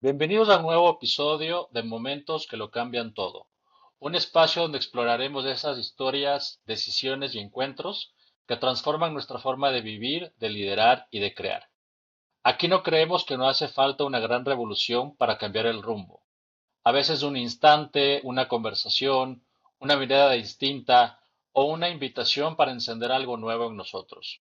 Bienvenidos a un nuevo episodio de Momentos que lo cambian todo, un espacio donde exploraremos esas historias, decisiones y encuentros que transforman nuestra forma de vivir, de liderar y de crear. Aquí no creemos que no hace falta una gran revolución para cambiar el rumbo. A veces un instante, una conversación, una mirada distinta o una invitación para encender algo nuevo en nosotros.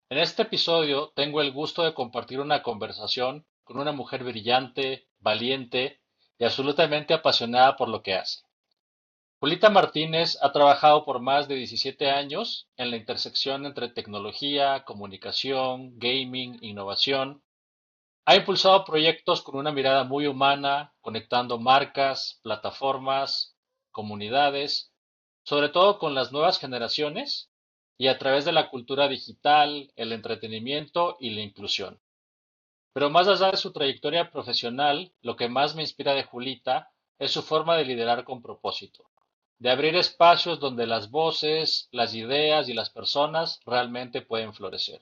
En este episodio tengo el gusto de compartir una conversación con una mujer brillante, valiente y absolutamente apasionada por lo que hace. Julita Martínez ha trabajado por más de 17 años en la intersección entre tecnología, comunicación, gaming, innovación. Ha impulsado proyectos con una mirada muy humana, conectando marcas, plataformas, comunidades, sobre todo con las nuevas generaciones y a través de la cultura digital, el entretenimiento y la inclusión. Pero más allá de su trayectoria profesional, lo que más me inspira de Julita es su forma de liderar con propósito, de abrir espacios donde las voces, las ideas y las personas realmente pueden florecer.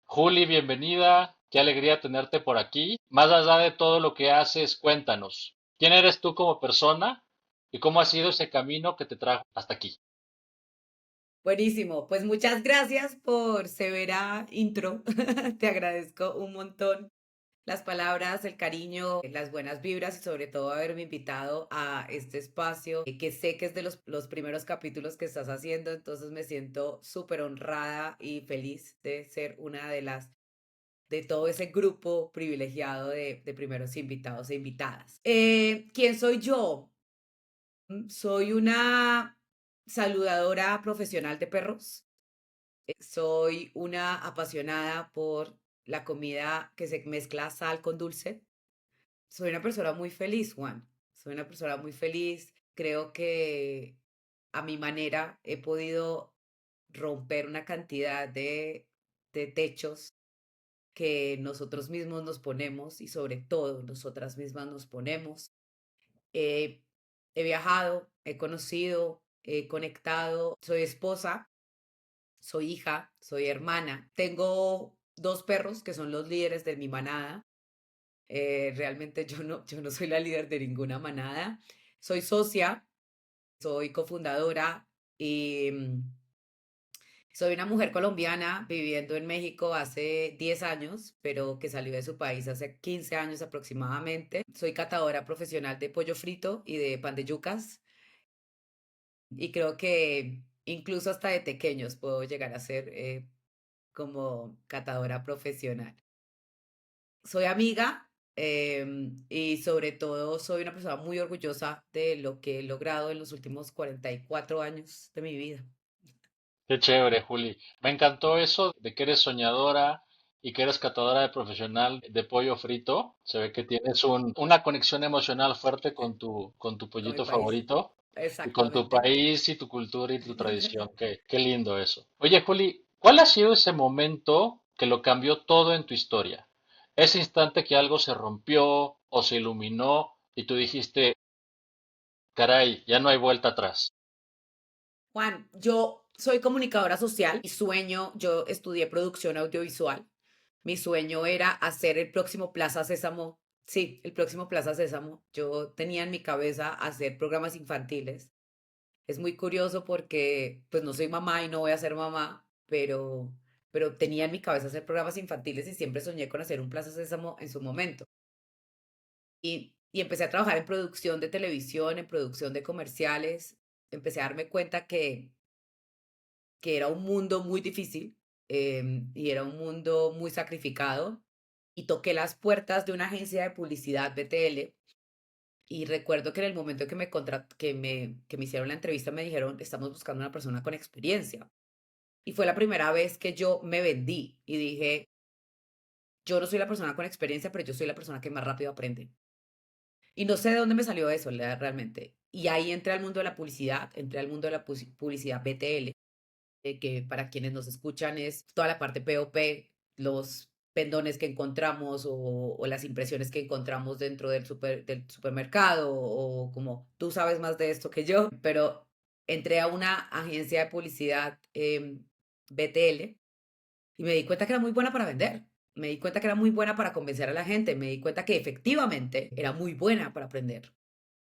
Juli, bienvenida. Qué alegría tenerte por aquí. Más allá de todo lo que haces, cuéntanos, ¿quién eres tú como persona y cómo ha sido ese camino que te trajo hasta aquí? Buenísimo, pues muchas gracias por severa intro. Te agradezco un montón las palabras, el cariño, las buenas vibras y sobre todo haberme invitado a este espacio que sé que es de los primeros capítulos que estás haciendo, entonces me siento súper honrada y feliz de ser una de todo ese grupo privilegiado de primeros invitados e invitadas. ¿Quién soy yo? Soy una saludadora profesional de perros. Soy una apasionada por la comida que se mezcla sal con dulce. Soy una persona muy feliz, Juan. Soy una persona muy feliz. Creo que a mi manera he podido romper una cantidad de techos que nosotros mismos nos ponemos y sobre todo nosotras mismas nos ponemos. Eh, He viajado, he conocido, he conectado. Soy esposa, soy hija, soy hermana. Tengo dos perros que son los líderes de mi manada. Realmente yo no soy la líder de ninguna manada. Soy socia, soy cofundadora y soy una mujer colombiana viviendo en México hace 10 años, pero que salió de su país hace 15 años aproximadamente. Soy catadora profesional de pollo frito y de pan de yucas. Y creo que incluso hasta de pequeños puedo llegar a ser como catadora profesional. Soy amiga y sobre todo soy una persona muy orgullosa de lo que he logrado en los últimos 44 años de mi vida. Qué chévere, Juli. Me encantó eso de que eres soñadora y que eres catadora de profesional de pollo frito. Se ve que tienes una conexión emocional fuerte con tu Con mi pollito país. favorito y con tu Exactamente. país y tu cultura y tu tradición. Qué lindo eso. Oye, Juli, ¿cuál ha sido ese momento que lo cambió todo en tu historia? Ese instante que algo se rompió o se iluminó y tú dijiste, caray, ya no hay vuelta atrás. Juan, yo soy comunicadora social. Mi sueño, yo estudié producción audiovisual. Mi sueño era hacer el próximo Plaza Sésamo. Sí, el próximo Plaza Sésamo. Yo tenía en mi cabeza hacer programas infantiles. Es muy curioso porque pues no soy mamá y no voy a ser mamá, pero tenía en mi cabeza hacer programas infantiles y siempre soñé con hacer un Plaza Sésamo en su momento. Y empecé a trabajar en producción de televisión, en producción de comerciales. Empecé a darme cuenta que era un mundo muy difícil y era un mundo muy sacrificado. Y toqué las puertas de una agencia de publicidad BTL. Y recuerdo que en el momento que que me hicieron la entrevista me dijeron, estamos buscando una persona con experiencia. Y fue la primera vez que yo me vendí y dije, yo no soy la persona con experiencia, pero yo soy la persona que más rápido aprende. Y no sé de dónde me salió eso realmente. Y ahí entré al mundo de la publicidad, entré al mundo de la publicidad BTL, que para quienes nos escuchan es toda la parte POP, los pendones que encontramos o las impresiones que encontramos dentro del supermercado o como tú sabes más de esto que yo, pero entré a una agencia de publicidad BTL y me di cuenta que era muy buena para vender. Me di cuenta que era muy buena para convencer a la gente, me di cuenta que efectivamente era muy buena para aprender.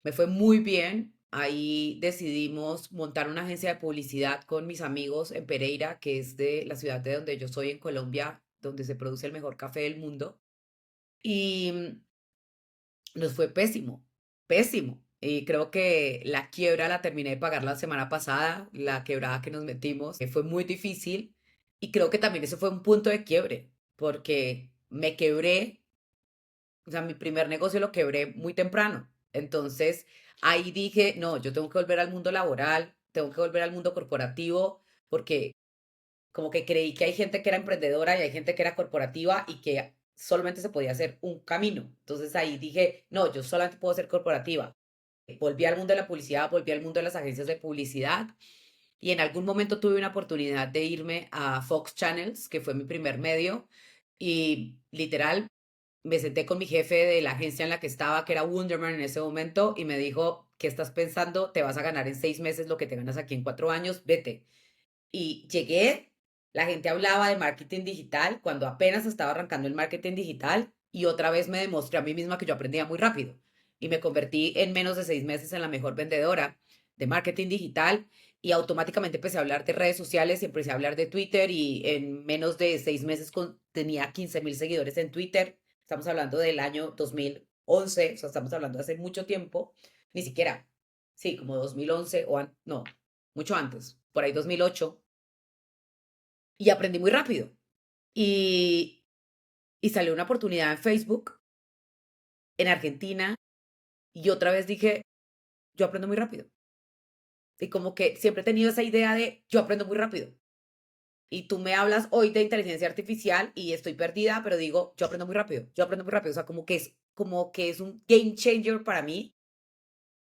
Me fue muy bien. Ahí decidimos montar una agencia de publicidad con mis amigos en Pereira, que es de la ciudad de donde yo soy en Colombia, donde se produce el mejor café del mundo. Y nos fue pésimo, pésimo. Y creo que la quiebra la terminé de pagar la semana pasada, la quebrada que nos metimos, que fue muy difícil. Y creo que también eso fue un punto de quiebre, porque me quebré, o sea, mi primer negocio lo quebré muy temprano. Entonces, ahí dije, no, yo tengo que volver al mundo laboral, tengo que volver al mundo corporativo, porque como que creí que hay gente que era emprendedora y hay gente que era corporativa y que solamente se podía hacer un camino. Entonces ahí dije, no, yo solamente puedo ser corporativa. Volví al mundo de la publicidad, volví al mundo de las agencias de publicidad y en algún momento tuve una oportunidad de irme a Fox Channels, que fue mi primer medio, y literal me senté con mi jefe de la agencia en la que estaba, que era Wunderman en ese momento, y me dijo, ¿qué estás pensando? Te vas a ganar en 6 meses lo que te ganas aquí en 4 años, vete. Y llegué, la gente hablaba de marketing digital cuando apenas estaba arrancando el marketing digital y otra vez me demostré a mí misma que yo aprendía muy rápido y me convertí en menos de 6 meses en la mejor vendedora de marketing digital y automáticamente empecé a hablar de redes sociales y empecé a hablar de Twitter y en menos de 6 meses tenía 15.000 seguidores en Twitter. Estamos hablando del año 2011, o sea, estamos hablando de hace mucho tiempo, ni siquiera, sí, como 2011 no, mucho antes, por ahí 2008, y aprendí muy rápido. Y, y salió una oportunidad en Facebook, en Argentina, y otra vez dije, yo aprendo muy rápido. Y como que siempre he tenido esa idea de, yo aprendo muy rápido. Y tú me hablas hoy de inteligencia artificial y estoy perdida, pero digo, yo aprendo muy rápido, yo aprendo muy rápido. O sea, como que es un game changer para mí.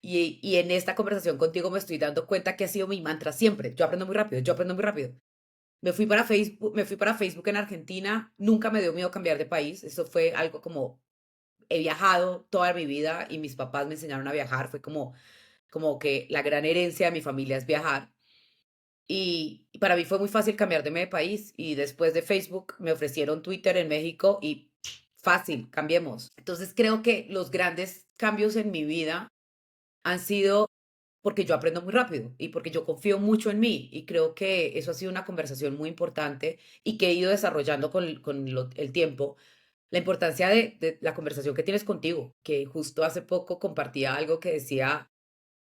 Y en esta conversación contigo me estoy dando cuenta que ha sido mi mantra siempre. Yo aprendo muy rápido, yo aprendo muy rápido. Me fui para Facebook en Argentina, nunca me dio miedo cambiar de país, eso fue algo como, he viajado toda mi vida y mis papás me enseñaron a viajar, fue como que la gran herencia de mi familia es viajar. Y para mí fue muy fácil cambiarme de país y después de Facebook me ofrecieron Twitter en México y fácil, cambiemos. Entonces creo que los grandes cambios en mi vida han sido porque yo aprendo muy rápido y porque yo confío mucho en mí y creo que eso ha sido una conversación muy importante y que he ido desarrollando con el tiempo. La importancia de la conversación que tienes contigo, que justo hace poco compartía algo que decía,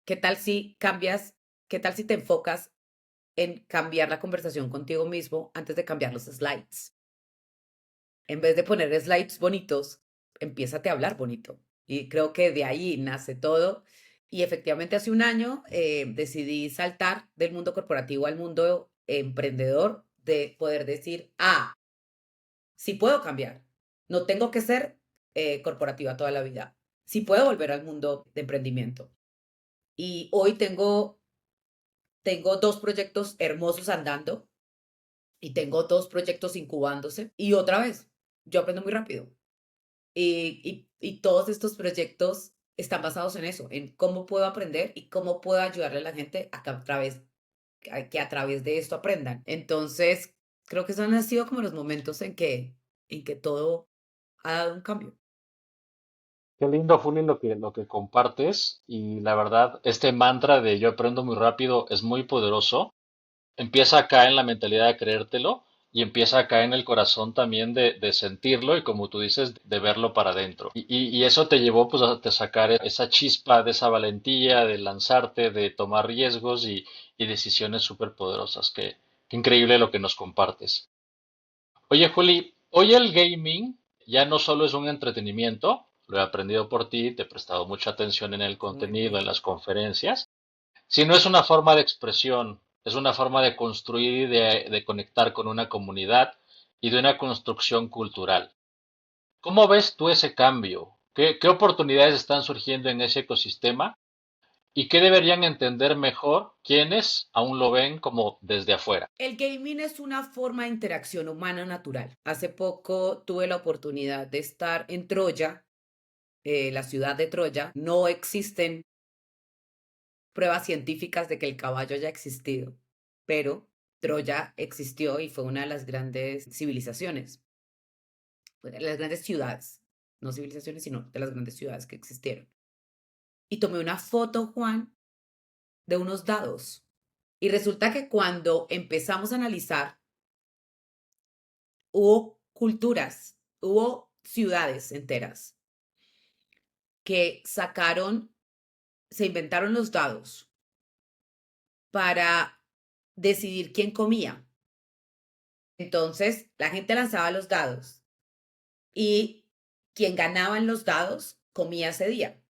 ¿qué tal si cambias, qué tal si te enfocas en cambiar la conversación contigo mismo antes de cambiar los slides? En vez de poner slides bonitos, empiézate a hablar bonito. Y creo que de ahí nace todo. Y efectivamente hace un año decidí saltar del mundo corporativo al mundo emprendedor, de poder decir, sí puedo cambiar. No tengo que ser corporativa toda la vida. Sí puedo volver al mundo de emprendimiento. Y hoy tengo dos proyectos hermosos andando y tengo dos proyectos incubándose. Y otra vez, yo aprendo muy rápido. Y todos estos proyectos están basados en eso, en cómo puedo aprender y cómo puedo ayudarle a la gente a que a través de esto aprendan. Entonces, creo que esos han sido como los momentos en que todo ha dado un cambio. Qué lindo, Juli, lo que compartes. Y la verdad, este mantra de yo aprendo muy rápido es muy poderoso. Empieza acá en la mentalidad de creértelo y empieza acá en el corazón también de sentirlo y como tú dices, de verlo para adentro. Y eso te llevó pues a sacar esa chispa de esa valentía, de lanzarte, de tomar riesgos y decisiones súper poderosas. Qué increíble lo que nos compartes. Oye, Juli, hoy el gaming ya no solo es un entretenimiento, lo he aprendido por ti, te he prestado mucha atención en el Muy contenido, en bien. las conferencias, sino es una forma de expresión, es una forma de construir y de conectar con una comunidad y de una construcción cultural. ¿Cómo ves tú ese cambio? ¿Qué oportunidades están surgiendo en ese ecosistema? ¿Y qué deberían entender mejor quienes aún lo ven como desde afuera? El gaming es una forma de interacción humana natural. Hace poco tuve la oportunidad de estar en Troya, la ciudad de Troya. No existen pruebas científicas de que el caballo haya existido, pero Troya existió y fue una de las grandes civilizaciones. pues, de las grandes ciudades, no civilizaciones, sino de las grandes ciudades que existieron. Y tomé una foto, Juan, de unos dados. Y resulta que cuando empezamos a analizar, hubo culturas, hubo ciudades enteras que se inventaron los dados para decidir quién comía. Entonces, la gente lanzaba los dados y quien ganaba en los dados comía ese día.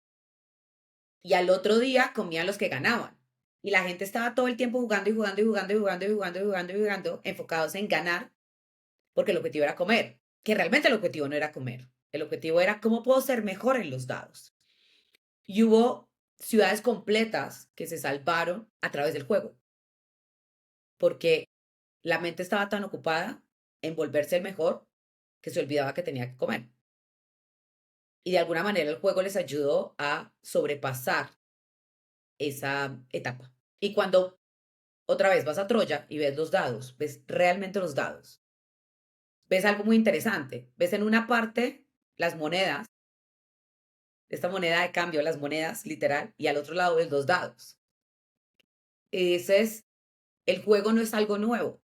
Y al otro día comían los que ganaban. Y la gente estaba todo el tiempo jugando y jugando y jugando y jugando y jugando y jugando y jugando, enfocados en ganar, porque el objetivo era comer, que realmente el objetivo no era comer. El objetivo era cómo puedo ser mejor en los dados. Y hubo ciudades completas que se salvaron a través del juego, porque la mente estaba tan ocupada en volverse el mejor que se olvidaba que tenía que comer. Y de alguna manera el juego les ayudó a sobrepasar esa etapa. Y cuando otra vez vas a Troya y ves los dados, ves realmente los dados, ves algo muy interesante. Ves en una parte las monedas, esta moneda de cambio, las monedas literal, y al otro lado ves los dados. Ese es, el juego no es algo nuevo.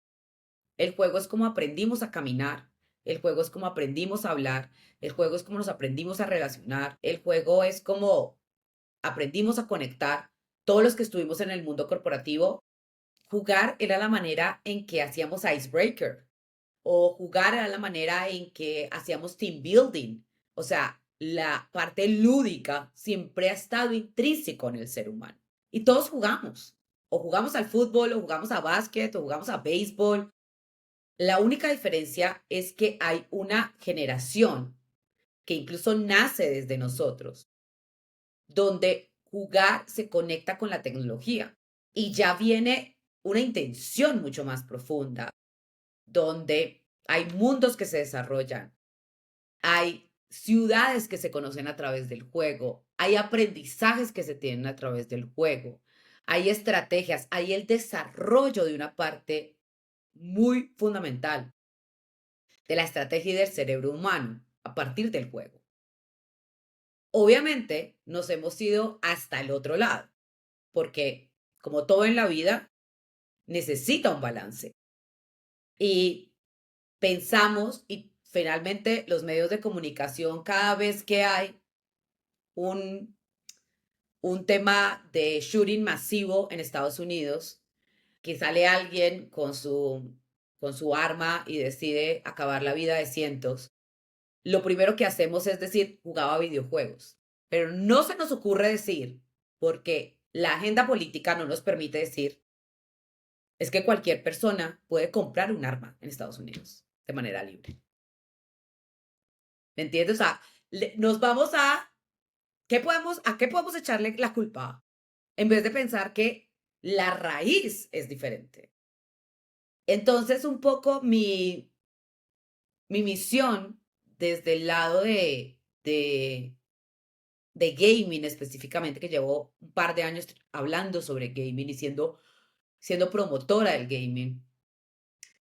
El juego es como aprendimos a caminar, el juego es como aprendimos a hablar, el juego es como nos aprendimos a relacionar, el juego es como aprendimos a conectar. Todos los que estuvimos en el mundo corporativo, jugar era la manera en que hacíamos icebreaker o jugar era la manera en que hacíamos team building. O sea, la parte lúdica siempre ha estado intrínseco en el ser humano. Y todos jugamos. O jugamos al fútbol, o jugamos a básquet, o jugamos a béisbol. La única diferencia es que hay una generación que incluso nace desde nosotros, donde jugar se conecta con la tecnología y ya viene una intención mucho más profunda, donde hay mundos que se desarrollan, hay ciudades que se conocen a través del juego, hay aprendizajes que se tienen a través del juego, hay estrategias, hay el desarrollo de una parte muy fundamental de la estrategia y del cerebro humano a partir del juego. Obviamente nos hemos ido hasta el otro lado, porque como todo en la vida, necesita un balance. Y pensamos, y finalmente los medios de comunicación, cada vez que hay un, un tema de shooting masivo en Estados Unidos, que sale alguien con su arma y decide acabar la vida de cientos, lo primero que hacemos es decir, jugaba videojuegos. Pero no se nos ocurre decir, porque la agenda política no nos permite decir, es que cualquier persona puede comprar un arma en Estados Unidos de manera libre. ¿Me entiendes? O sea, nos vamos ¿a qué podemos echarle la culpa? En vez de pensar que la raíz es diferente. Entonces, un poco mi misión desde el lado de gaming específicamente, que llevo un par de años hablando sobre gaming y siendo promotora del gaming,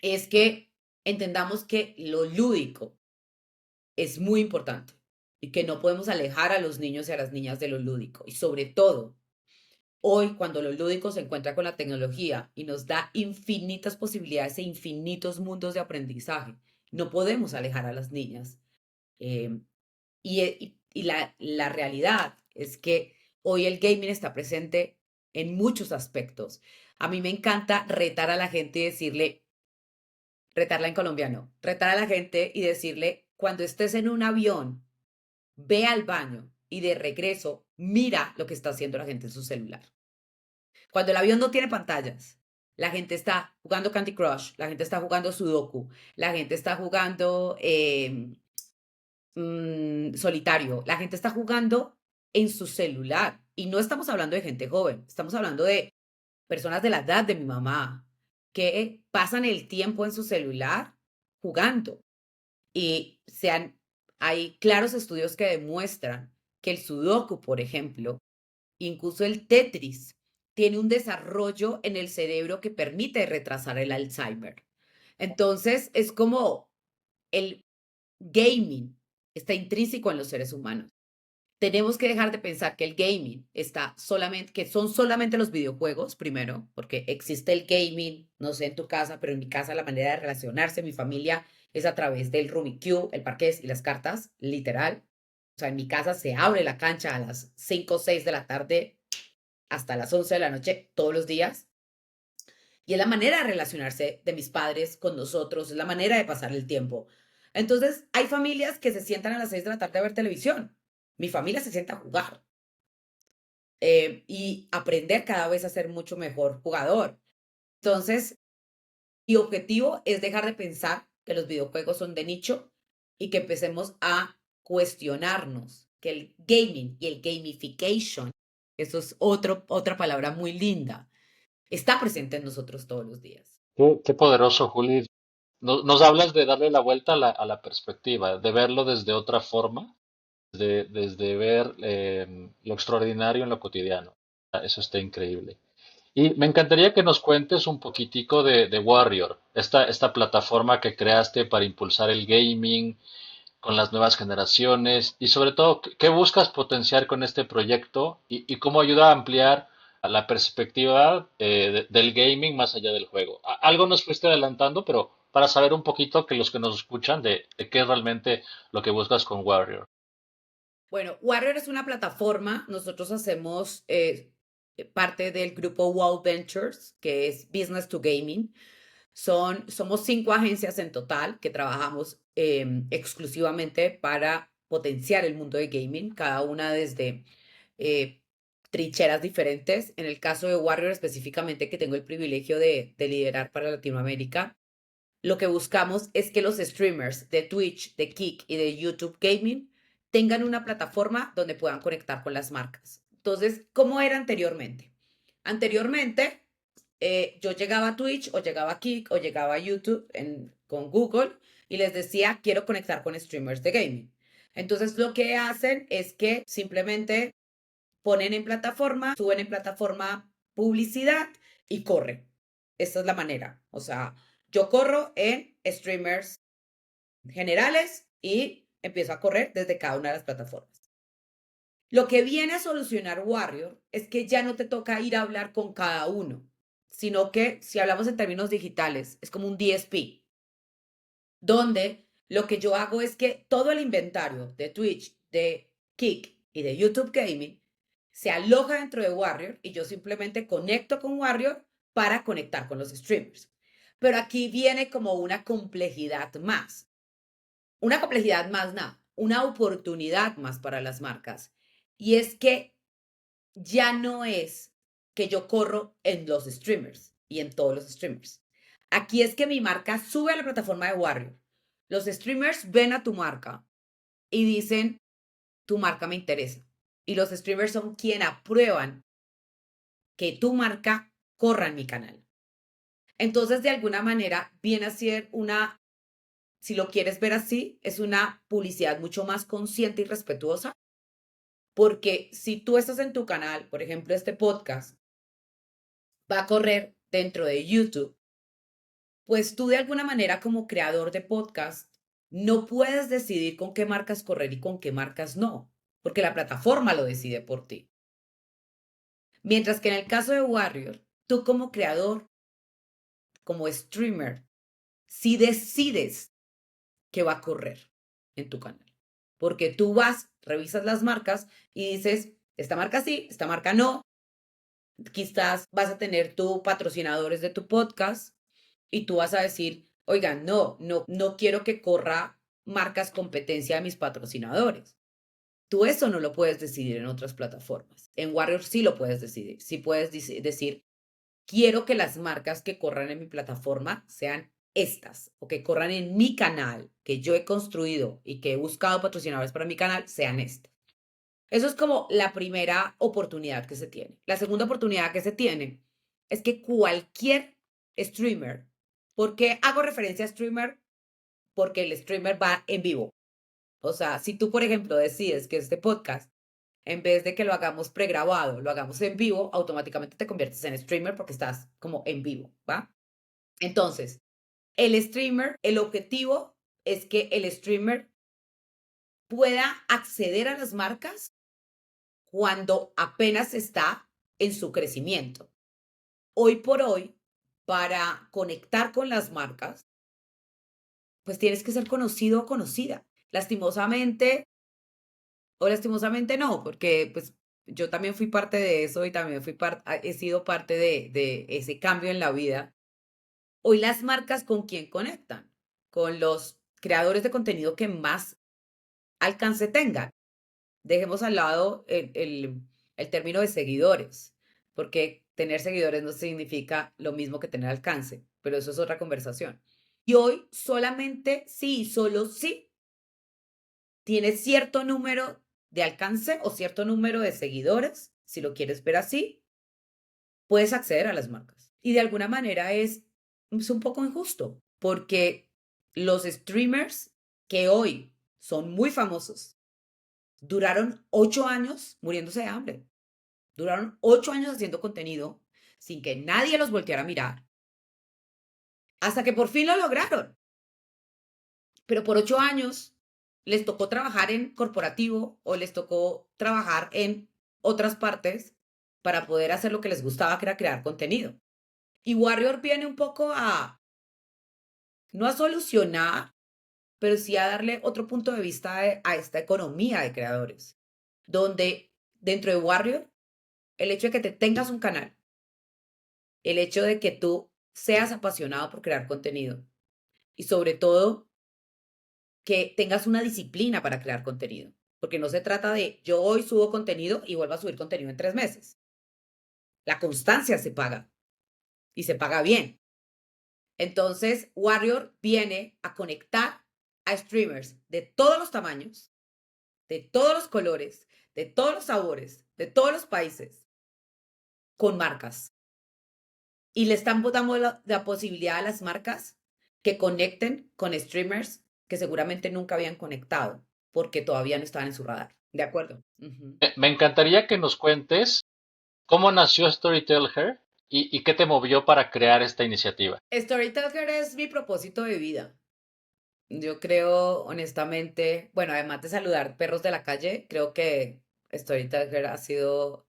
es que entendamos que lo lúdico es muy importante y que no podemos alejar a los niños y a las niñas de lo lúdico. Y sobre todo, hoy cuando lo lúdico se encuentra con la tecnología y nos da infinitas posibilidades e infinitos mundos de aprendizaje, no podemos alejar a las niñas. Eh, y la realidad es que hoy el gaming está presente en muchos aspectos. A mí me encanta retar a la gente y decirle, retarla en colombiano, retar a la gente y decirle, cuando estés en un avión, ve al baño y de regreso mira lo que está haciendo la gente en su celular. Cuando el avión no tiene pantallas, la gente está jugando Candy Crush, la gente está jugando Sudoku, la gente está jugando solitario, la gente está jugando en su celular. Y no estamos hablando de gente joven, estamos hablando de personas de la edad de mi mamá que pasan el tiempo en su celular jugando. Y hay claros estudios que demuestran que el Sudoku, por ejemplo, incluso el Tetris, tiene un desarrollo en el cerebro que permite retrasar el Alzheimer. Entonces, es como el gaming está intrínseco en los seres humanos. Tenemos que dejar de pensar que el gaming está solamente, que son solamente los videojuegos, primero, porque existe el gaming, no sé en tu casa, pero en mi casa la manera de relacionarse, mi familia, es a través del Rubik's Cube, el parqués y las cartas, literal. O sea, en mi casa se abre la cancha a las 5 o 6 de la tarde hasta las 11 de la noche todos los días. Y es la manera de relacionarse de mis padres con nosotros, es la manera de pasar el tiempo. Entonces, hay familias que se sientan a las 6 de la tarde a ver televisión. Mi familia se sienta a jugar y aprender cada vez a ser mucho mejor jugador. Entonces, mi objetivo es dejar de pensar que los videojuegos son de nicho y que empecemos a cuestionarnos que el gaming y el gamification, eso es otra palabra muy linda, está presente en nosotros todos los días. Qué poderoso, Juli. Nos hablas de darle la vuelta a la perspectiva, de verlo desde otra forma, desde ver lo extraordinario en lo cotidiano. Eso está increíble. Y me encantaría que nos cuentes un poquitico de Warrior, esta plataforma que creaste para impulsar el gaming con las nuevas generaciones y sobre todo, ¿qué buscas potenciar con este proyecto y cómo ayuda a ampliar la perspectiva del gaming más allá del juego? Algo nos fuiste adelantando, pero para saber un poquito que los que nos escuchan de qué es realmente lo que buscas con Warrior. Bueno, Warrior es una plataforma, nosotros hacemos parte del grupo Wow Ventures, que es Business to Gaming. Somos 5 agencias en total que trabajamos exclusivamente para potenciar el mundo de gaming, cada una desde eh, trincheras diferentes. En el caso de Warrior específicamente, que tengo el privilegio de liderar para Latinoamérica, lo que buscamos es que los streamers de Twitch, de Kick y de YouTube Gaming tengan una plataforma donde puedan conectar con las marcas. Entonces, ¿cómo era anteriormente? Anteriormente, yo llegaba a Twitch o llegaba a Kick o llegaba a YouTube con Google y les decía, quiero conectar con streamers de gaming. Entonces, lo que hacen es que simplemente ponen en plataforma, suben en plataforma publicidad y corren. Esta es la manera. O sea, yo corro en streamers generales y empiezo a correr desde cada una de las plataformas. Lo que viene a solucionar Warrior es que ya no te toca ir a hablar con cada uno, sino que si hablamos en términos digitales, es como un DSP, donde lo que yo hago es que todo el inventario de Twitch, de Kick y de YouTube Gaming se aloja dentro de Warrior y yo simplemente conecto con Warrior para conectar con los streamers. Pero aquí viene como una complejidad más. Una complejidad más, nada, una oportunidad más para las marcas. Y es que ya no es que yo corro en los streamers y en todos los streamers. Aquí es que mi marca sube a la plataforma de Warrior. Los streamers ven a tu marca y dicen, tu marca me interesa. Y los streamers son quienes aprueban que tu marca corra en mi canal. Entonces, de alguna manera, viene a ser una, si lo quieres ver así, es una publicidad mucho más consciente y respetuosa, porque si tú estás en tu canal, por ejemplo, este podcast va a correr dentro de YouTube, pues tú de alguna manera como creador de podcast no puedes decidir con qué marcas correr y con qué marcas no, porque la plataforma lo decide por ti. Mientras que en el caso de Warrior, tú como creador, como streamer, sí decides qué va a correr en tu canal. Porque tú vas, revisas las marcas y dices, esta marca sí, esta marca no. Quizás vas a tener tu patrocinadores de tu podcast y tú vas a decir, oigan, no quiero que corra marcas competencia de mis patrocinadores. Tú eso no lo puedes decidir en otras plataformas. En Warrior sí lo puedes decidir. Sí puedes decir, quiero que las marcas que corran en mi plataforma sean estas, o que corran en mi canal, que yo he construido y que he buscado patrocinadores para mi canal, sean estas. Eso es como la primera oportunidad que se tiene. La segunda oportunidad que se tiene es que cualquier streamer, ¿por qué hago referencia a streamer? Porque el streamer va en vivo. O sea, si tú, por ejemplo, decides que este podcast, en vez de que lo hagamos pregrabado, lo hagamos en vivo, automáticamente te conviertes en streamer porque estás como en vivo, ¿va? Entonces, el streamer, el objetivo es que el streamer pueda acceder a las marcas cuando apenas está en su crecimiento. Hoy por hoy, para conectar con las marcas, pues tienes que ser conocido o conocida. Lastimosamente o lastimosamente no, porque pues yo también fui parte de eso y también he sido parte de ese cambio en la vida. Hoy las marcas con quién conectan, con los creadores de contenido que más alcance tengan. Dejemos al lado el término de seguidores, porque tener seguidores no significa lo mismo que tener alcance, pero eso es otra conversación. Y hoy solamente sí, solo sí, tienes cierto número de alcance o cierto número de seguidores, si lo quieres ver así, puedes acceder a las marcas. Y de alguna manera es un poco injusto, porque los streamers que hoy son muy famosos duraron 8 años muriéndose de hambre. Duraron 8 años haciendo contenido sin que nadie los volteara a mirar, hasta que por fin lo lograron. Pero por 8 años les tocó trabajar en corporativo o les tocó trabajar en otras partes para poder hacer lo que les gustaba, que era crear contenido. Y Warrior viene un poco no a solucionar, pero sí a darle otro punto de vista a esta economía de creadores, donde dentro de Warrior, el hecho de que te tengas un canal, el hecho de que tú seas apasionado por crear contenido y sobre todo que tengas una disciplina para crear contenido, porque no se trata de yo hoy subo contenido y vuelvo a subir contenido en 3 meses. La constancia se paga y se paga bien. Entonces, Warrior viene a conectar a streamers de todos los tamaños, de todos los colores, de todos los sabores, de todos los países, con marcas. Y le están dando la posibilidad a las marcas que conecten con streamers que seguramente nunca habían conectado porque todavía no estaban en su radar. ¿De acuerdo? Ujú. Me encantaría que nos cuentes cómo nació Storyteller y qué te movió para crear esta iniciativa. Storyteller es mi propósito de vida. Yo creo, honestamente, bueno, además de saludar perros de la calle, creo que Storyteller ha sido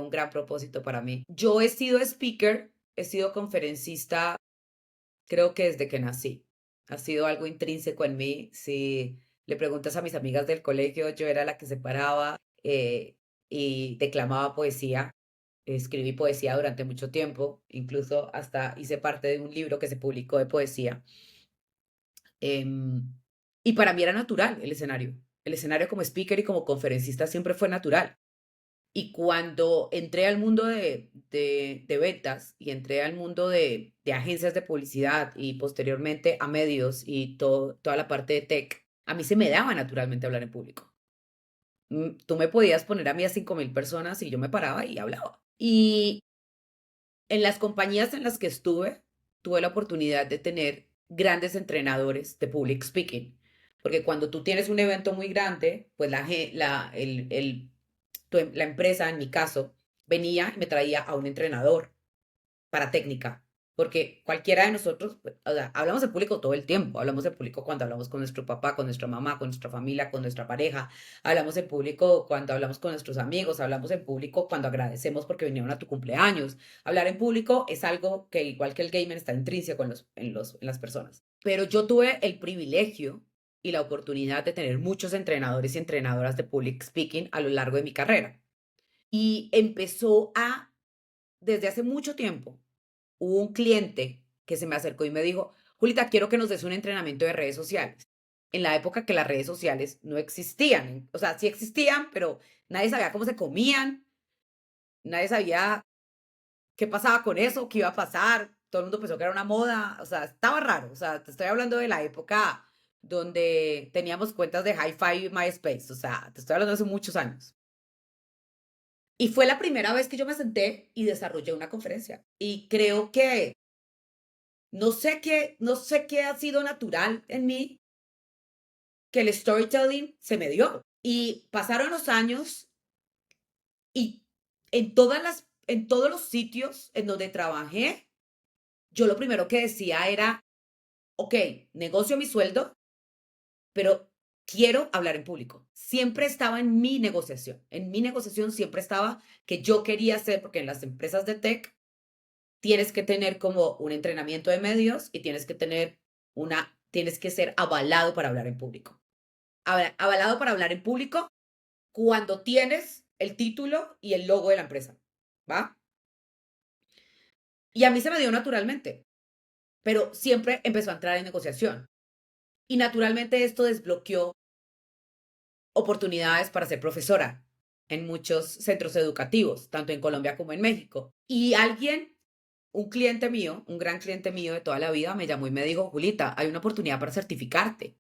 un gran propósito para mí. Yo he sido speaker, he sido conferencista, creo que desde que nací. Ha sido algo intrínseco en mí. Si le preguntas a mis amigas del colegio, yo era la que se paraba y declamaba poesía. Escribí poesía durante mucho tiempo, incluso hasta hice parte de un libro que se publicó de poesía. Em, y para mí era natural el escenario. El escenario como speaker y como conferencista siempre fue natural. Y cuando entré al mundo de ventas y entré al mundo de agencias de publicidad y posteriormente a medios y toda la parte de tech, a mí se me daba naturalmente hablar en público. Tú me podías poner a mí a 5.000 personas y yo me paraba y hablaba. Y en las compañías en las que estuve, tuve la oportunidad de tener grandes entrenadores de public speaking, porque cuando tú tienes un evento muy grande, pues la empresa, en mi caso, venía y me traía a un entrenador para técnica, porque cualquiera de nosotros, pues, o sea, hablamos en público todo el tiempo, hablamos en público cuando hablamos con nuestro papá, con nuestra mamá, con nuestra familia, con nuestra pareja, hablamos en público cuando hablamos con nuestros amigos, hablamos en público cuando agradecemos porque vinieron a tu cumpleaños. Hablar en público es algo que, igual que el gamer, está intrínseco en las personas. Pero yo tuve el privilegio y la oportunidad de tener muchos entrenadores y entrenadoras de public speaking a lo largo de mi carrera. Y desde hace mucho tiempo, hubo un cliente que se me acercó y me dijo, Julita, quiero que nos des un entrenamiento de redes sociales. En la época que las redes sociales no existían, o sea, sí existían, pero nadie sabía cómo se comían, nadie sabía qué pasaba con eso, qué iba a pasar, todo el mundo pensó que era una moda, o sea, estaba raro, o sea, te estoy hablando de la época donde teníamos cuentas de Hi-Fi y MySpace, o sea, te estoy hablando de hace muchos años. Y fue la primera vez que yo me senté y desarrollé una conferencia. Y creo que no sé qué ha sido natural en mí, que el storytelling se me dio. Y pasaron los años y en todos los sitios en donde trabajé, yo lo primero que decía era, ok, negocio mi sueldo, pero quiero hablar en público. Siempre estaba en mi negociación. En mi negociación siempre estaba que yo quería hacer, porque en las empresas de tech tienes que tener como un entrenamiento de medios y tienes que ser avalado para hablar en público. Avalado para hablar en público cuando tienes el título y el logo de la empresa, ¿va? Y a mí se me dio naturalmente, pero siempre empezó a entrar en negociación. Y naturalmente esto desbloqueó oportunidades para ser profesora en muchos centros educativos, tanto en Colombia como en México. Y un cliente mío, un gran cliente mío de toda la vida, me llamó y me dijo, Julita, hay una oportunidad para certificarte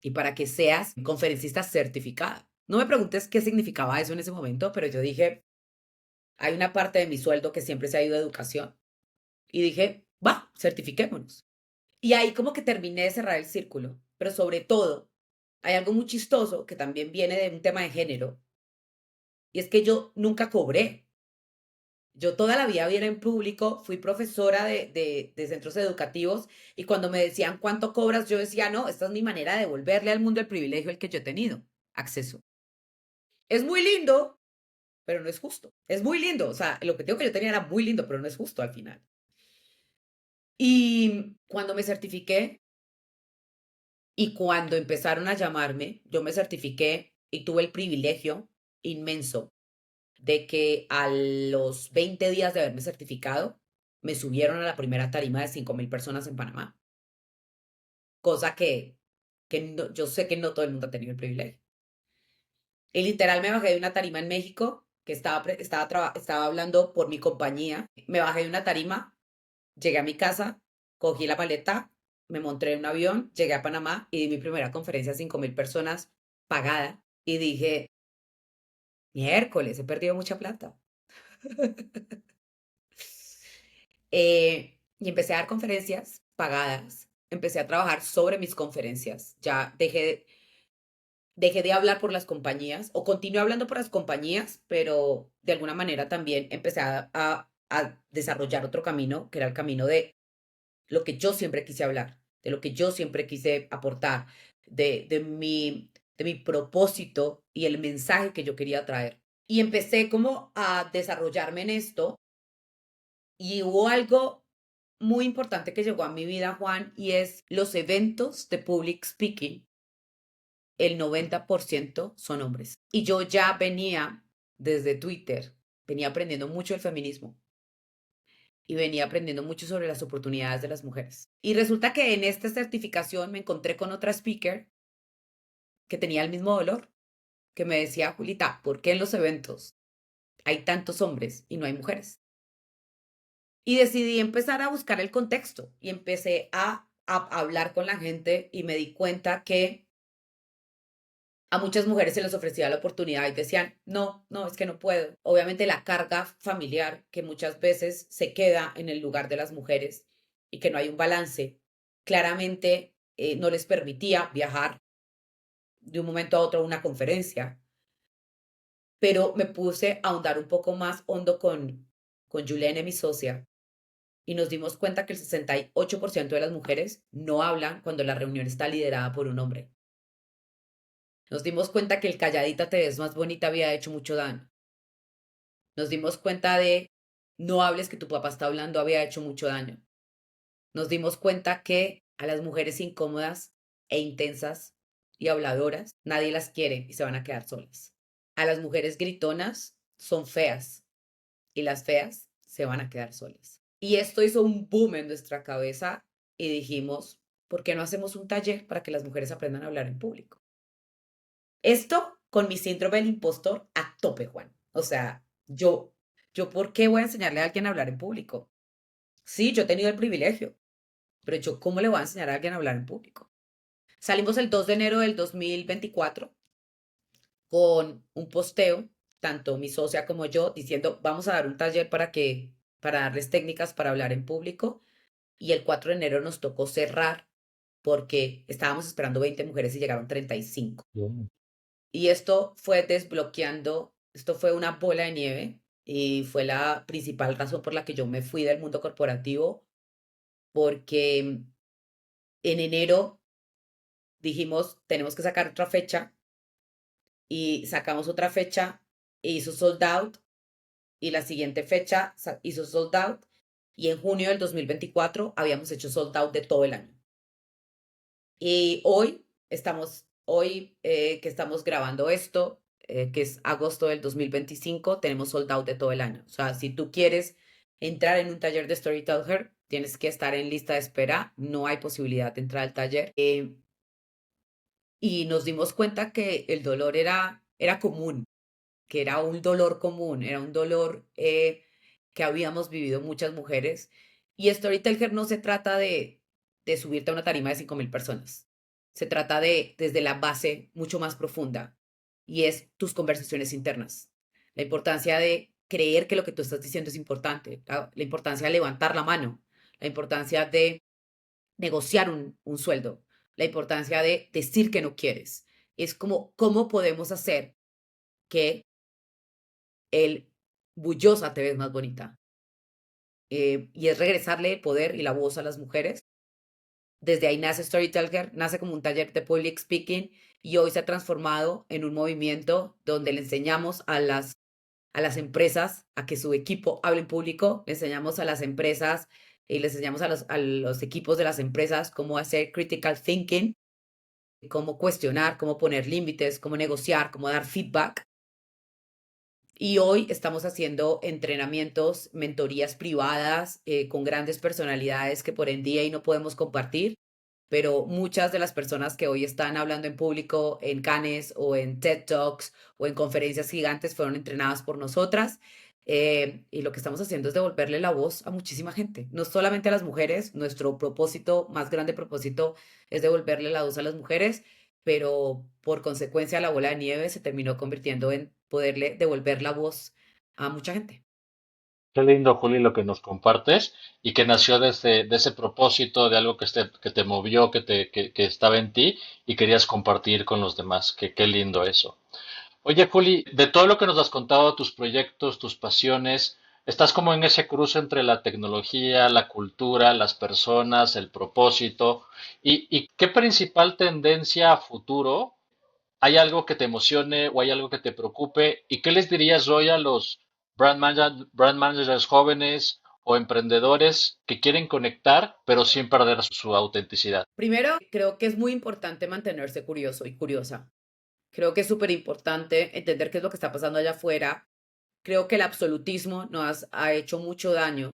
y para que seas conferencista certificada. No me preguntes qué significaba eso en ese momento, pero yo dije, hay una parte de mi sueldo que siempre se ha ido a educación. Y dije, va, certifiquémonos. Y ahí como que terminé de cerrar el círculo, pero sobre todo, hay algo muy chistoso que también viene de un tema de género, y es que yo nunca cobré. Yo toda la vida vine en público, fui profesora de centros educativos y cuando me decían cuánto cobras, yo decía, no, esta es mi manera de devolverle al mundo el privilegio al que yo he tenido acceso. Es muy lindo, pero no es justo. Es muy lindo, o sea, el objetivo que yo tenía era muy lindo, pero no es justo al final. Y cuando me certifiqué y cuando empezaron a llamarme, yo me certifiqué y tuve el privilegio inmenso de que a los 20 días de haberme certificado, me subieron a la primera tarima de 5.000 personas en Panamá, cosa yo sé que no todo el mundo ha tenido el privilegio. Y literal me bajé de una tarima en México, que estaba hablando por mi compañía, me bajé de una tarima, llegué a mi casa, cogí la maleta, me monté en un avión, llegué a Panamá y di mi primera conferencia a 5.000 personas pagada y dije, miércoles, he perdido mucha plata. Y empecé a dar conferencias pagadas, empecé a trabajar sobre mis conferencias, ya dejé de hablar por las compañías o continué hablando por las compañías, pero de alguna manera también empecé a desarrollar otro camino, que era el camino de lo que yo siempre quise hablar, de lo que yo siempre quise aportar, de mi propósito y el mensaje que yo quería traer. Y empecé como a desarrollarme en esto y hubo algo muy importante que llegó a mi vida, Juan, y es los eventos de public speaking, el 90% son hombres. Y yo ya venía desde Twitter, venía aprendiendo mucho del feminismo y venía aprendiendo mucho sobre las oportunidades de las mujeres. Y resulta que en esta certificación me encontré con otra speaker que tenía el mismo dolor, que me decía, Julita, ¿por qué en los eventos hay tantos hombres y no hay mujeres? Y decidí empezar a buscar el contexto y empecé a hablar con la gente y me di cuenta que a muchas mujeres se les ofrecía la oportunidad y decían, no, no, es que no puedo. Obviamente la carga familiar que muchas veces se queda en el lugar de las mujeres y que no hay un balance, claramente no les permitía viajar de un momento a otro a una conferencia. Pero me puse a ahondar un poco más hondo con Juliane, mi socia, y nos dimos cuenta que el 68% de las mujeres no hablan cuando la reunión está liderada por un hombre. Nos dimos cuenta que el calladita te ves más bonita había hecho mucho daño. Nos dimos cuenta de no hables que tu papá está hablando había hecho mucho daño. Nos dimos cuenta que a las mujeres incómodas e intensas y habladoras nadie las quiere y se van a quedar solas. A las mujeres gritonas son feas y las feas se van a quedar solas. Y esto hizo un boom en nuestra cabeza y dijimos, ¿por qué no hacemos un taller para que las mujeres aprendan a hablar en público? Esto con mi síndrome del impostor a tope, Juan. O sea, yo, ¿por qué voy a enseñarle a alguien a hablar en público? Sí, yo he tenido el privilegio, pero yo, ¿cómo le voy a enseñar a alguien a hablar en público? Salimos el 2 de enero del 2024 con un posteo, tanto mi socia como yo, diciendo, vamos a dar un taller para darles técnicas para hablar en público. Y el 4 de enero nos tocó cerrar porque estábamos esperando 20 mujeres y llegaron 35. Bien. Y esto fue una bola de nieve y fue la principal razón por la que yo me fui del mundo corporativo, porque en enero dijimos, tenemos que sacar otra fecha y sacamos otra fecha e hizo sold out y la siguiente fecha hizo sold out y en junio del 2024 habíamos hecho sold out de todo el año. Y que estamos grabando esto, que es agosto del 2025, tenemos sold out de todo el año. O sea, si tú quieres entrar en un taller de Storyteller, tienes que estar en lista de espera, no hay posibilidad de entrar al taller. Y nos dimos cuenta que el dolor era común, que era un dolor común, era un dolor que habíamos vivido muchas mujeres. Y Storyteller no se trata de subirte a una tarima de 5.000 personas. Se trata desde la base mucho más profunda, y es tus conversaciones internas. La importancia de creer que lo que tú estás diciendo es importante, la importancia de levantar la mano, la importancia de negociar un sueldo, la importancia de decir que no quieres. Es como, ¿cómo podemos hacer que el bullosa te ves más bonita? Y es regresarle el poder y la voz a las mujeres. Desde ahí nace Storyteller, nace como un taller de public speaking y hoy se ha transformado en un movimiento donde le enseñamos a las empresas a que su equipo hable en público, le enseñamos a las empresas y les enseñamos a los equipos de las empresas cómo hacer critical thinking, cómo cuestionar, cómo poner límites, cómo negociar, cómo dar feedback. Y hoy estamos haciendo entrenamientos, mentorías privadas con grandes personalidades que por en día y no podemos compartir, pero muchas de las personas que hoy están hablando en público en Cannes o en TED Talks o en conferencias gigantes fueron entrenadas por nosotras. Y lo que estamos haciendo es devolverle la voz a muchísima gente, no solamente a las mujeres. Nuestro propósito, más grande propósito, es devolverle la voz a las mujeres, pero por consecuencia la bola de nieve se terminó convirtiendo en poderle devolver la voz a mucha gente. Qué lindo, Juli, lo que nos compartes y que nació de ese propósito, de algo que te movió, que estaba en ti y querías compartir con los demás. Qué lindo eso. Oye, Juli, de todo lo que nos has contado, tus proyectos, tus pasiones, estás como en ese cruce entre la tecnología, la cultura, las personas, el propósito. Y qué principal tendencia a futuro? ¿Hay algo que te emocione o hay algo que te preocupe? ¿Y qué les dirías hoy a los brand managers jóvenes o emprendedores que quieren conectar, pero sin perder su autenticidad? Primero, creo que es muy importante mantenerse curioso y curiosa. Creo que es súper importante entender qué es lo que está pasando allá afuera. Creo que el absolutismo ha hecho mucho daño.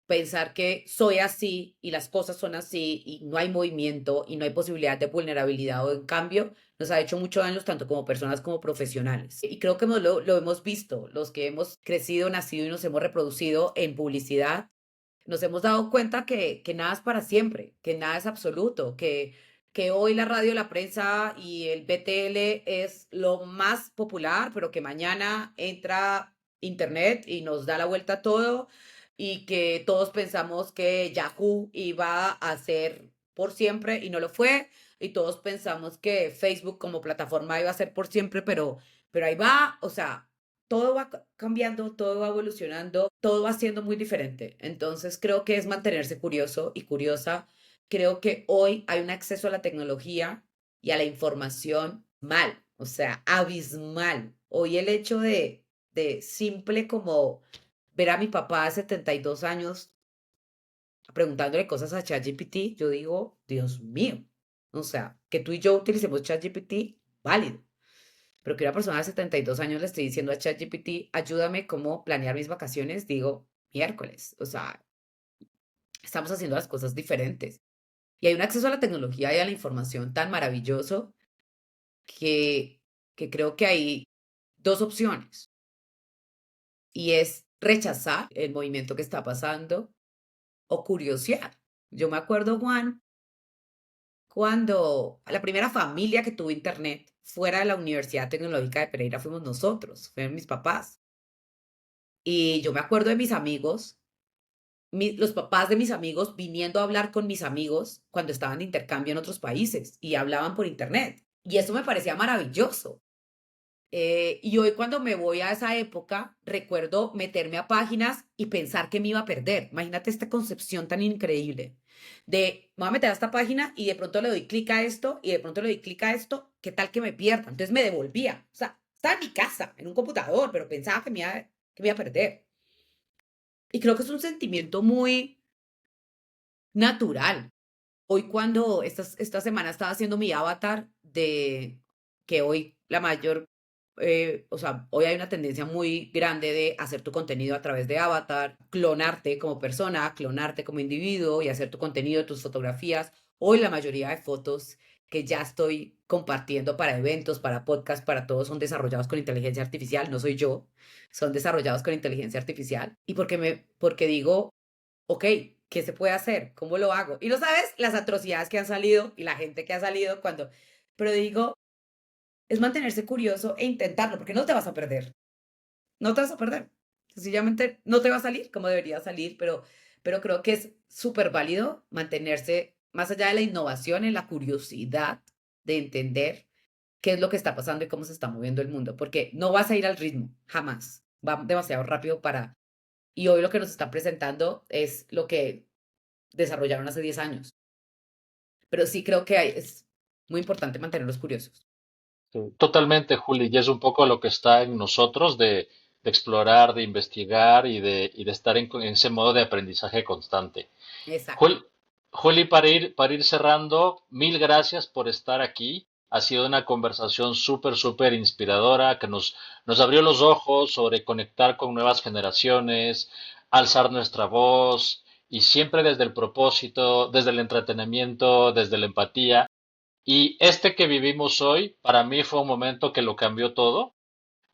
Pensar que soy así y las cosas son así y no hay movimiento y no hay posibilidad de vulnerabilidad o en cambio nos ha hecho mucho daño tanto como personas como profesionales. Y creo que lo hemos visto, los que hemos crecido, nacido y nos hemos reproducido en publicidad, nos hemos dado cuenta que nada es para siempre, que nada es absoluto, que hoy la radio, la prensa y el BTL es lo más popular, pero que mañana entra Internet y nos da la vuelta a todo y que todos pensamos que Yahoo iba a ser por siempre y no lo fue, y todos pensamos que Facebook como plataforma iba a ser por siempre, pero ahí va, o sea, todo va cambiando, todo va evolucionando, todo va siendo muy diferente. Entonces creo que es mantenerse curioso y curiosa. Creo que hoy hay un acceso a la tecnología y a la información mal, o sea, abismal. Hoy el hecho de simple como ver a mi papá de 72 años preguntándole cosas a ChatGPT, yo digo, Dios mío, o sea, que tú y yo utilicemos ChatGPT, válido. Pero que una persona de 72 años le esté diciendo a ChatGPT, ayúdame cómo planear mis vacaciones, digo, miércoles. O sea, estamos haciendo las cosas diferentes. Y hay un acceso a la tecnología y a la información tan maravilloso que, que creo que hay dos opciones. Y es rechazar el movimiento que está pasando o curiosear. Yo me acuerdo, Juan, cuando la primera familia que tuvo internet fuera de la Universidad Tecnológica de Pereira fuimos nosotros, fueron mis papás. Y yo me acuerdo de mis amigos, los papás de mis amigos viniendo a hablar con mis amigos cuando estaban de intercambio en otros países y hablaban por internet. Y eso me parecía maravilloso. Y hoy cuando me voy a esa época, recuerdo meterme a páginas y pensar que me iba a perder. Imagínate esta concepción tan increíble de, me voy a meter a esta página y de pronto le doy clic a esto y de pronto le doy clic a esto, ¿qué tal que me pierda? Entonces me devolvía. O sea, estaba en mi casa, en un computador, pero pensaba que me iba a perder. Y creo que es un sentimiento muy natural. Hoy cuando esta semana estaba haciendo mi avatar de que hoy la mayor, o sea, hoy hay una tendencia muy grande de hacer tu contenido a través de avatar, clonarte como persona, clonarte como individuo y hacer tu contenido, tus fotografías. Hoy la mayoría de fotos que ya estoy compartiendo para eventos, para podcasts, para todos son desarrollados con inteligencia artificial, no soy yo, son desarrollados con inteligencia artificial. Y porque digo, ok, ¿qué se puede hacer? ¿Cómo lo hago? Y no sabes las atrocidades que han salido y la gente que ha salido pero digo, es mantenerse curioso e intentarlo, porque no te vas a perder, no te vas a perder. Sencillamente no te va a salir como debería salir, pero creo que es súper válido mantenerse más allá de la innovación en la curiosidad de entender qué es lo que está pasando y cómo se está moviendo el mundo, porque no vas a ir al ritmo, jamás. Va demasiado rápido para... Y hoy lo que nos está presentando es lo que desarrollaron hace 10 años. Pero sí creo que es muy importante mantenerlos curiosos. Sí, totalmente, Juli, y es un poco lo que está en nosotros de explorar, de investigar y de estar en ese modo de aprendizaje constante. Exacto. Jul- Juli, para ir cerrando, mil gracias por estar aquí. Ha sido una conversación súper, súper inspiradora que nos abrió los ojos sobre conectar con nuevas generaciones, alzar nuestra voz y siempre desde el propósito, desde el entretenimiento, desde la empatía. Y este que vivimos hoy, para mí fue un momento que lo cambió todo,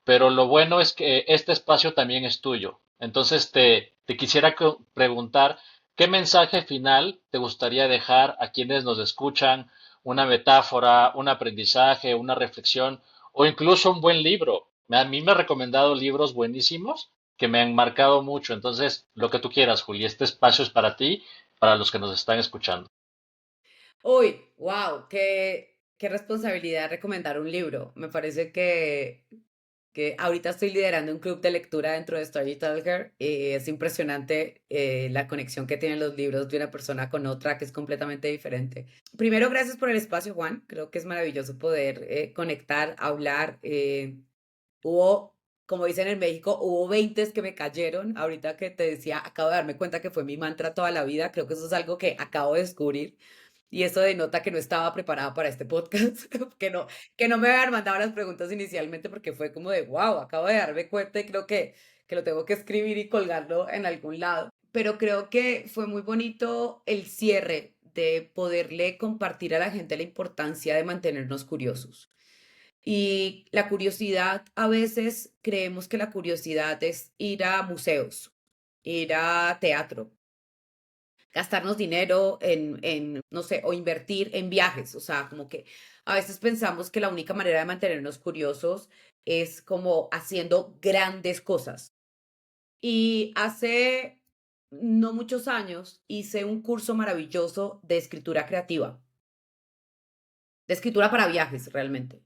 pero lo bueno es que este espacio también es tuyo. Entonces te quisiera preguntar, ¿qué mensaje final te gustaría dejar a quienes nos escuchan? Una metáfora, un aprendizaje, una reflexión o incluso un buen libro. A mí me ha recomendado libros buenísimos que me han marcado mucho. Entonces, lo que tú quieras, Juli, este espacio es para ti, para los que nos están escuchando. Uy, wow, qué responsabilidad recomendar un libro. Me parece que ahorita estoy liderando un club de lectura dentro de Storyteller y es impresionante la conexión que tienen los libros de una persona con otra que es completamente diferente. Primero, gracias por el espacio, Juan. Creo que es maravilloso poder conectar, hablar. Hubo, como dicen en México, hubo 20 que me cayeron. Ahorita que te decía, acabo de darme cuenta que fue mi mantra toda la vida. Creo que eso es algo que acabo de descubrir. Y eso denota que no estaba preparada para este podcast, que no me habían mandado las preguntas inicialmente porque fue como de, wow, acabo de darme cuenta y creo que lo tengo que escribir y colgarlo en algún lado. Pero creo que fue muy bonito el cierre de poderle compartir a la gente la importancia de mantenernos curiosos. Y la curiosidad, a veces creemos que la curiosidad es ir a museos, ir a teatro, gastarnos dinero no sé, o invertir en viajes. O sea, como que a veces pensamos que la única manera de mantenernos curiosos es como haciendo grandes cosas. Y hace no muchos años hice un curso maravilloso de escritura creativa, de escritura para viajes realmente.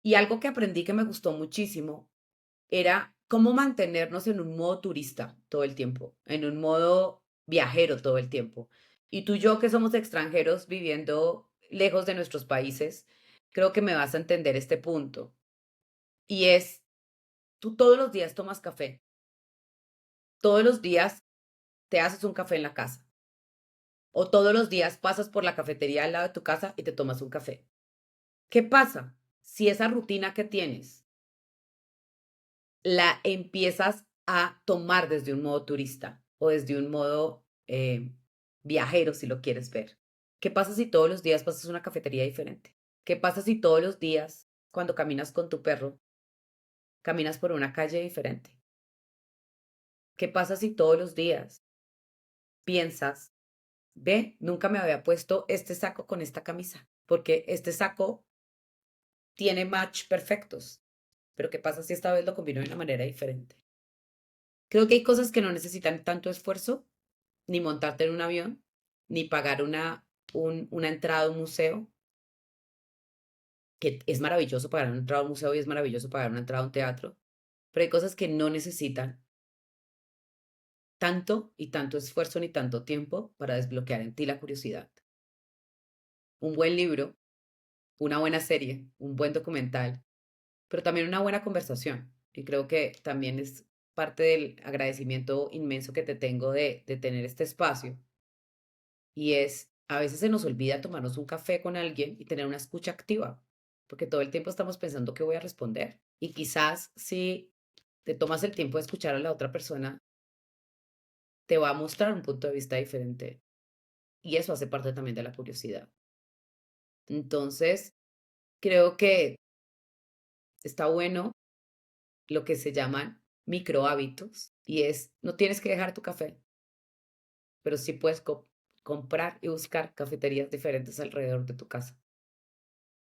Y algo que aprendí que me gustó muchísimo era cómo mantenernos en un modo turista todo el tiempo, en un modo viajero todo el tiempo. Y tú y yo que somos extranjeros viviendo lejos de nuestros países, creo que me vas a entender este punto. Y es, tú todos los días tomas café, todos los días te haces un café en la casa, o todos los días pasas por la cafetería al lado de tu casa y te tomas un café. ¿Qué pasa si esa rutina que tienes la empiezas a tomar desde un modo turista o desde un modo viajero, si lo quieres ver? ¿Qué pasa si todos los días pasas a una cafetería diferente? ¿Qué pasa si todos los días, cuando caminas con tu perro, caminas por una calle diferente? ¿Qué pasa si todos los días piensas, ve, nunca me había puesto este saco con esta camisa, porque este saco tiene match perfectos, pero qué pasa si esta vez lo combino de una manera diferente? Creo que hay cosas que no necesitan tanto esfuerzo, ni montarte en un avión, ni pagar una entrada a un museo, que es maravilloso pagar una entrada a un museo y es maravilloso pagar una entrada a un teatro, pero hay cosas que no necesitan tanto y tanto esfuerzo ni tanto tiempo para desbloquear en ti la curiosidad. Un buen libro, una buena serie, un buen documental, pero también una buena conversación. Y creo que también es parte del agradecimiento inmenso que te tengo de tener este espacio. Y es, a veces se nos olvida tomarnos un café con alguien y tener una escucha activa, porque todo el tiempo estamos pensando qué voy a responder. Y quizás si te tomas el tiempo de escuchar a la otra persona, te va a mostrar un punto de vista diferente. Y eso hace parte también de la curiosidad. Entonces, creo que está bueno lo que se llaman micro hábitos y es, no tienes que dejar tu café, pero sí puedes comprar y buscar cafeterías diferentes alrededor de tu casa.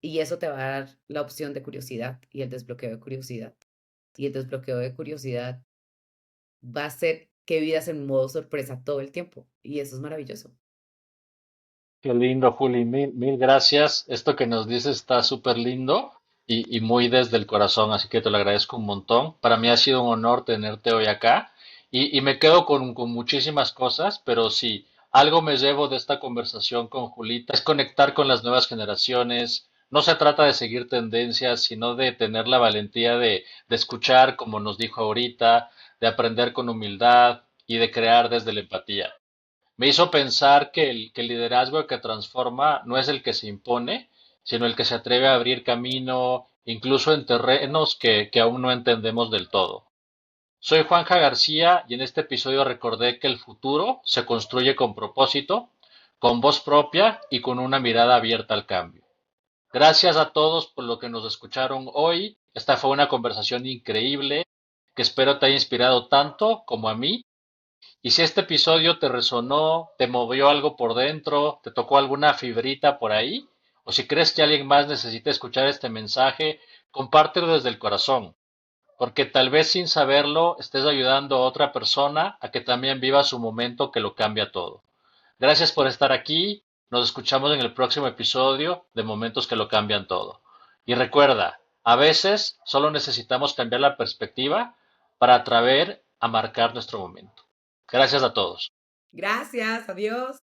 Y eso te va a dar la opción de curiosidad y el desbloqueo de curiosidad. Y el desbloqueo de curiosidad va a ser que vivas en modo sorpresa todo el tiempo. Y eso es maravilloso. Qué lindo, Juli, mil gracias. Esto que nos dices está súper lindo y muy desde el corazón, así que te lo agradezco un montón. Para mí ha sido un honor tenerte hoy acá y me quedo con muchísimas cosas, pero sí, algo me llevo de esta conversación con Julita es conectar con las nuevas generaciones. No se trata de seguir tendencias, sino de tener la valentía de escuchar, como nos dijo ahorita, de aprender con humildad y de crear desde la empatía. Me hizo pensar que el liderazgo que transforma no es el que se impone, sino el que se atreve a abrir camino, incluso en terrenos que aún no entendemos del todo. Soy Juanja García y en este episodio recordé que el futuro se construye con propósito, con voz propia y con una mirada abierta al cambio. Gracias a todos por lo que nos escucharon hoy. Esta fue una conversación increíble que espero te haya inspirado tanto como a mí y si este episodio te resonó, te movió algo por dentro, te tocó alguna fibrita por ahí, o si crees que alguien más necesita escuchar este mensaje, compártelo desde el corazón, porque tal vez sin saberlo estés ayudando a otra persona a que también viva su momento que lo cambia todo. Gracias por estar aquí, nos escuchamos en el próximo episodio de Momentos que lo cambian todo. Y recuerda, a veces solo necesitamos cambiar la perspectiva para atrever a marcar nuestro momento. Gracias a todos. Gracias, adiós.